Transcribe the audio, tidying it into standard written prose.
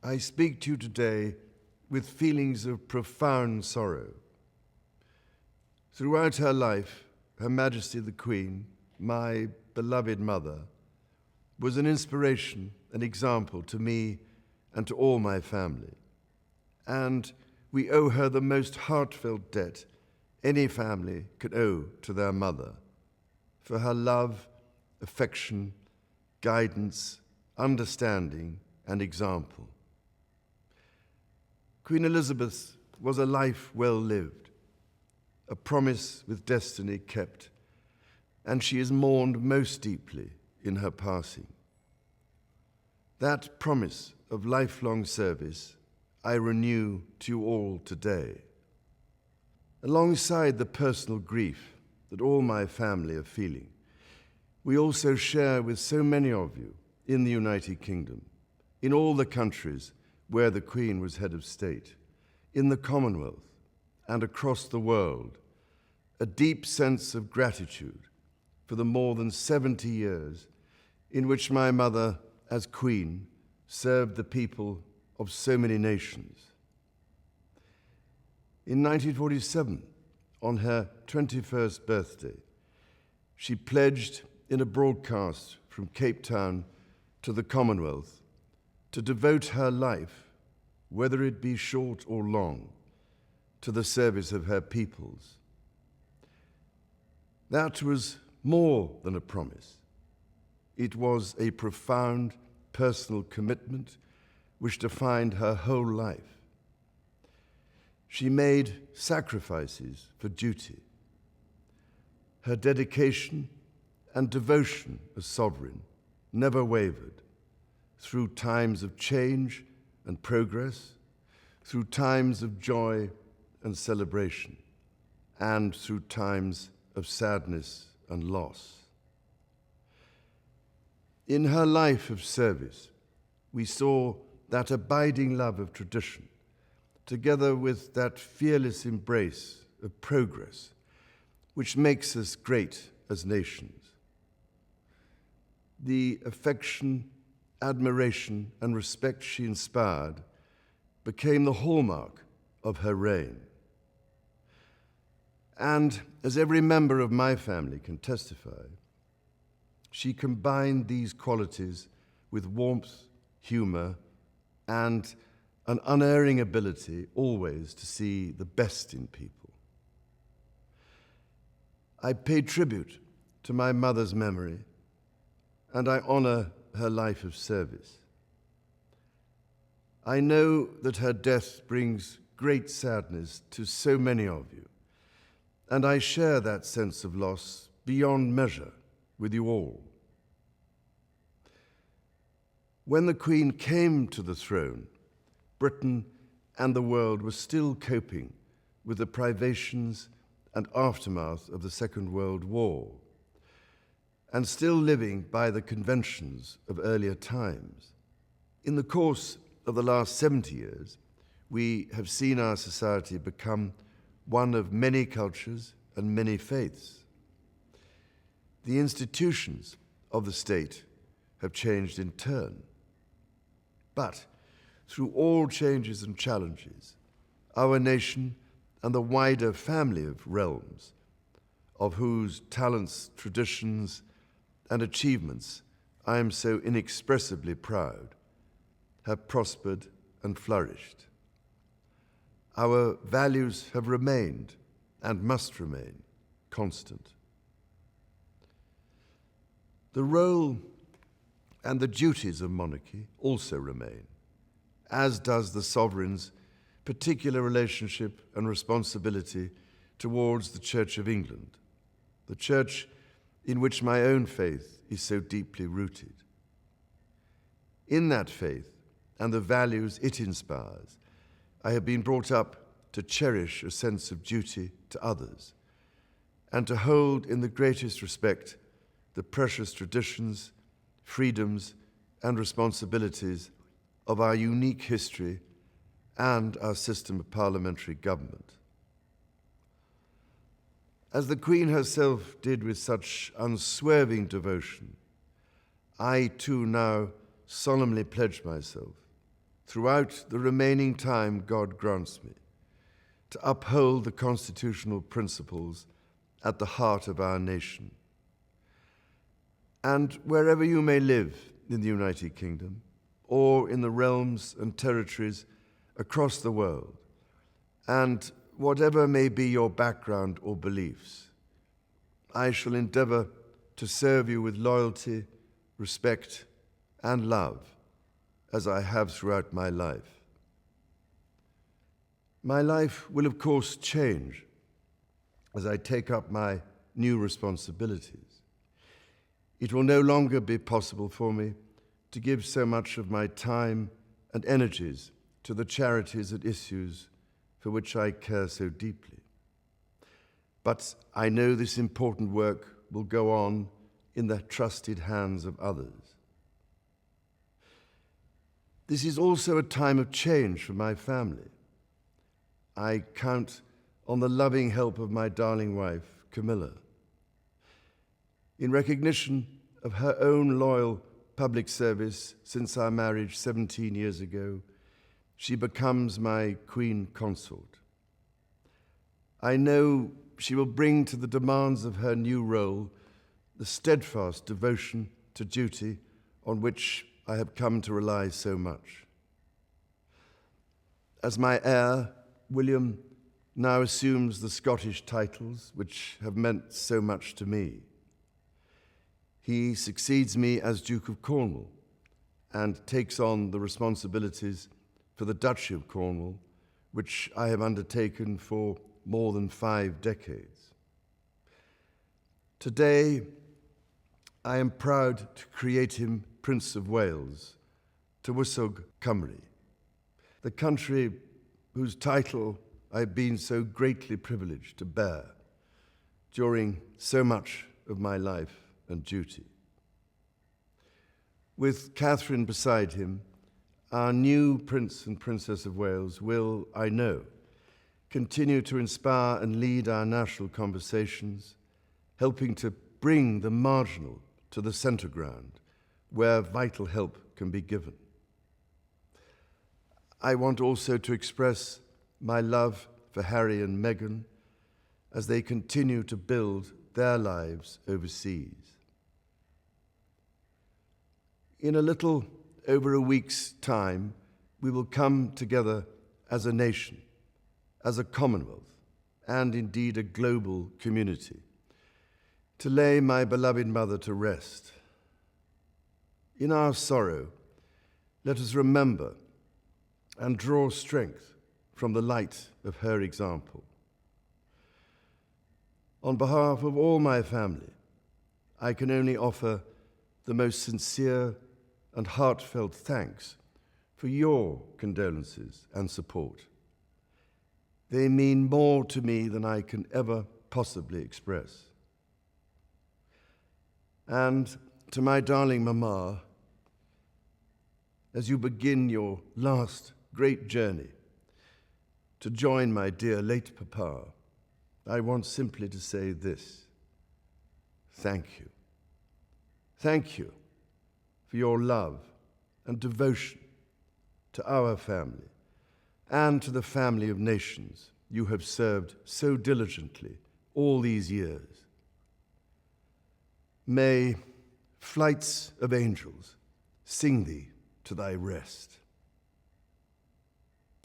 I speak to you today with feelings of profound sorrow. Throughout her life, Her Majesty the Queen, my beloved mother, was an inspiration, an example to me and to all my family. And we owe her the most heartfelt debt any family could owe to their mother, for her love, affection, guidance, understanding, and example. Queen Elizabeth was a life well lived, a promise with destiny kept, and she is mourned most deeply in her passing. That promise of lifelong service I renew to you all today. Alongside the personal grief that all my family are feeling, we also share with so many of you in the United Kingdom, in all the countries where the Queen was head of state, in the Commonwealth and across the world, a deep sense of gratitude for the more than 70 years in which my mother, as Queen, served the people of so many nations. In 1947, on her 21st birthday, she pledged in a broadcast from Cape Town to the Commonwealth to devote her life, whether it be short or long, to the service of her peoples. That was more than a promise. It was a profound personal commitment which defined her whole life. She made sacrifices for duty. Her dedication and devotion as sovereign never wavered through times of change and progress, through times of joy and celebration, and through times of sadness and loss. In her life of service, we saw that abiding love of tradition, together with that fearless embrace of progress, which makes us great as nations. The affection, admiration, and respect she inspired became the hallmark of her reign. And as every member of my family can testify, she combined these qualities with warmth, humor, and an unerring ability always to see the best in people. I pay tribute to my mother's memory, and I honor her life of service. I know that her death brings great sadness to so many of you, and I share that sense of loss beyond measure with you all. When the Queen came to the throne, Britain and the world were still coping with the privations and aftermath of the Second World War, and still living by the conventions of earlier times. In the course of the last 70 years, we have seen our society become one of many cultures and many faiths. The institutions of the state have changed in turn. But through all changes and challenges, our nation and the wider family of realms, of whose talents, traditions, and achievements I am so inexpressibly proud, have prospered and flourished. Our values have remained and must remain constant. The role and the duties of monarchy also remain, as does the sovereign's particular relationship and responsibility towards the Church of England, the church in which my own faith is so deeply rooted. In that faith and the values it inspires, I have been brought up to cherish a sense of duty to others and to hold in the greatest respect the precious traditions, freedoms, and responsibilities of our unique history and our system of parliamentary government. As the Queen herself did with such unswerving devotion, I too now solemnly pledge myself throughout the remaining time God grants me, to uphold the constitutional principles at the heart of our nation. And wherever you may live in the United Kingdom, or in the realms and territories across the world, and whatever may be your background or beliefs, I shall endeavor to serve you with loyalty, respect, and love, as I have throughout my life. My life will, of course, change as I take up my new responsibilities. It will no longer be possible for me to give so much of my time and energies to the charities and issues for which I care so deeply. But I know this important work will go on in the trusted hands of others. This is also a time of change for my family. I count on the loving help of my darling wife, Camilla. In recognition of her own loyal public service since our marriage 17 years ago, she becomes my Queen Consort. I know she will bring to the demands of her new role the steadfast devotion to duty on which I have come to rely so much. As my heir, William now assumes the Scottish titles which have meant so much to me. He succeeds me as Duke of Cornwall and takes on the responsibilities for the Duchy of Cornwall, which I have undertaken for more than 5 decades. Today, I am proud to create him Prince of Wales, Tywysog Cymru, the country whose title I've been so greatly privileged to bear during so much of my life and duty. With Catherine beside him, our new Prince and Princess of Wales will, I know, continue to inspire and lead our national conversations, helping to bring the marginal to the centre ground, where vital help can be given. I want also to express my love for Harry and Meghan as they continue to build their lives overseas. In a little over a week's time, we will come together as a nation, as a Commonwealth, and indeed a global community, to lay my beloved mother to rest. In our sorrow, let us remember and draw strength from the light of her example. On behalf of all my family, I can only offer the most sincere and heartfelt thanks for your condolences and support. They mean more to me than I can ever possibly express. And to my darling Mama, as you begin your last great journey to join my dear late Papa, I want simply to say this: thank you. Thank you for your love and devotion to our family and to the family of nations you have served so diligently all these years. May flights of angels sing thee to thy rest.